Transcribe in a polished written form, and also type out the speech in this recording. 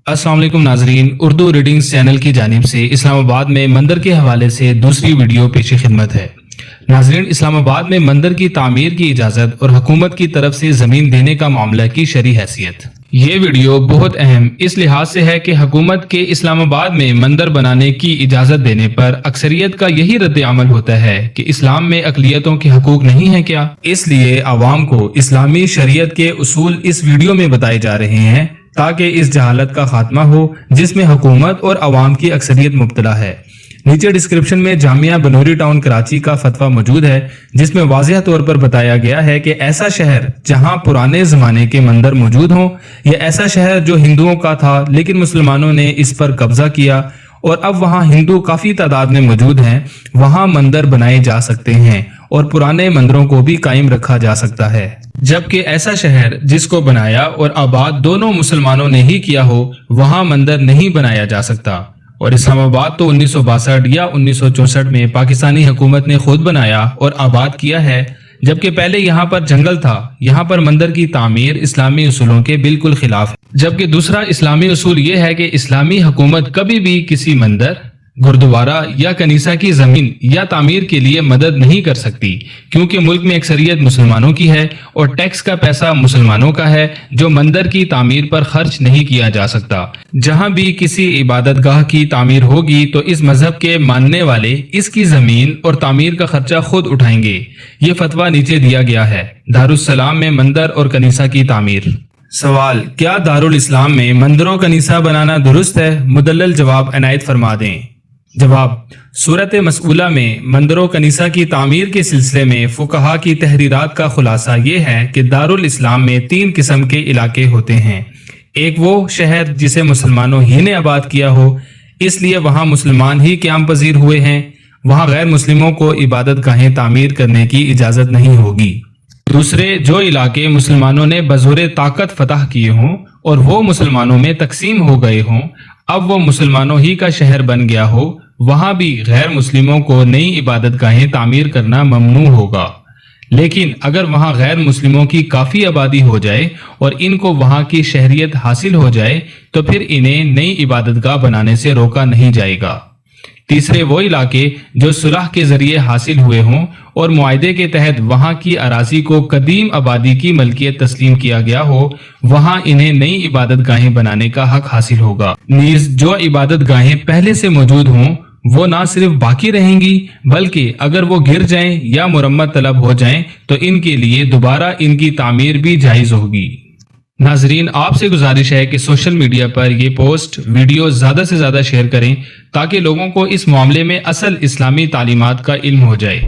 अस्सलाम वालेकुम नाजरीन, उर्दू रीडिंग्स चैनल की जानिब से इस्लामाबाद में मंदिर के हवाले से दूसरी वीडियो पेश खिदमत है। नाजरीन, इस्लामाबाद में मंदिर की तामीर की इजाज़त और हुकूमत की तरफ से ज़मीन देने का मामला की शरई हैसियत। ये वीडियो बहुत अहम इस लिहाज से है कि हुकूमत के इस्लामाबाद में मंदिर बनाने की इजाज़त देने पर अक्सरियत का यही रद्द अमल होता है कि इस्लाम में अक़लियतों के हकूक नहीं है क्या। इसलिए आवाम को इस्लामी शरीयत के उसूल इस वीडियो में बताए जा रहे हैं ताकि इस जहालत का खात्मा हो जिसमें हुकूमत और अवाम की अक्सरियत मुब्तला है। नीचे डिस्क्रिप्शन में जामिया बनूरी टाउन कराची का फतवा मौजूद है जिसमें वाज़ेह तौर पर बताया गया है कि ऐसा शहर जहां पुराने ज़माने के मंदिर मौजूद हों या ऐसा शहर जो हिंदुओं का था लेकिन मुसलमानों ने इस पर कब्जा किया और अब वहां हिंदू काफ़ी तादाद में मौजूद हैं, वहां मंदिर बनाए जा सकते हैं और पुराने मंदिरों को भी कायम रखा जा सकता है। जबकि ऐसा शहर जिसको बनाया और आबाद दोनों मुसलमानों ने ही किया हो वहां मंदिर नहीं बनाया जा सकता। और इस्लामाबाद तो 1962 या 1964 में पाकिस्तानी हुकूमत ने खुद बनाया और आबाद किया है, जबकि पहले यहाँ पर जंगल था। यहाँ पर मंदिर की तामीर इस्लामी उसूलों के बिल्कुल खिलाफ है। जबकि दूसरा इस्लामी उसूल ये है कि इस्लामी हुकूमत कभी भी किसी मंदिर, गुरुद्वारा या कनीसा की जमीन या तामीर के लिए मदद नहीं कर सकती, क्योंकि मुल्क में अक्सरियत मुसलमानों की है और टैक्स का पैसा मुसलमानों का है जो मंदिर की तामीर पर खर्च नहीं किया जा सकता। जहां भी किसी इबादतगाह की तामीर होगी तो इस मजहब के मानने वाले इसकी जमीन और तामीर का खर्चा खुद उठाएंगे। ये फतवा नीचे दिया गया है। दारुस्सलाम में मंदिर और कनीसा की तामीर। सवाल, क्या दारुल इस्लाम में मंदिरों कनीसा बनाना दुरुस्त है? मुदल्लल जवाब इनायत फरमा दें। जवाब, सूरत मसऊला में मंदिरों कनीसा की तामीर के सिलसिले में फुकहा की तहरीरात का खुलासा ये है कि दारुल इस्लाम में 3 किस्म के इलाके होते हैं। एक वो शहर जिसे मुसलमानों ही ने आबाद किया हो, इसलिए वहाँ मुसलमान ही क़याम पजीर हुए हैं, वहाँ गैर मुस्लिमों को इबादत गाहें तामीर करने की इजाज़त नहीं होगी। दूसरे, जो इलाके मुसलमानों ने बज़ोरे ताकत फतह किए हों और वो मुसलमानों में तकसीम हो गए हों, अब वो मुसलमानों ही का शहर बन गया हो, वहां भी गैर मुस्लिमों को नई इबादत गाहें तामीर करना ममनू होगा। लेकिन अगर वहां गैर मुस्लिमों की काफ़ी आबादी हो जाए और इनको वहां की शहरियत हासिल हो जाए तो फिर इन्हें नई इबादत गाह बनाने से रोका नहीं जाएगा। तीसरे, वो इलाके जो सुलह के जरिए हासिल हुए हों और मुआहदे के तहत वहां की अराजी को कदीम आबादी की मलकियत तस्लीम किया गया हो, वहां इन्हें नई इबादत गाहें बनाने का हक हासिल होगा। नीज जो इबादत गाहें पहले से मौजूद हों वो ना सिर्फ बाकी रहेंगी बल्कि अगर वो गिर जाएं या मुरम्मत तलब हो जाएं तो इनके लिए दोबारा इनकी तामीर भी जायज होगी। नाजरीन, आपसे गुजारिश है कि सोशल मीडिया पर ये पोस्ट वीडियो ज़्यादा से ज़्यादा शेयर करें ताकि लोगों को इस मामले में असल इस्लामी तालीमात का इल्म हो जाए।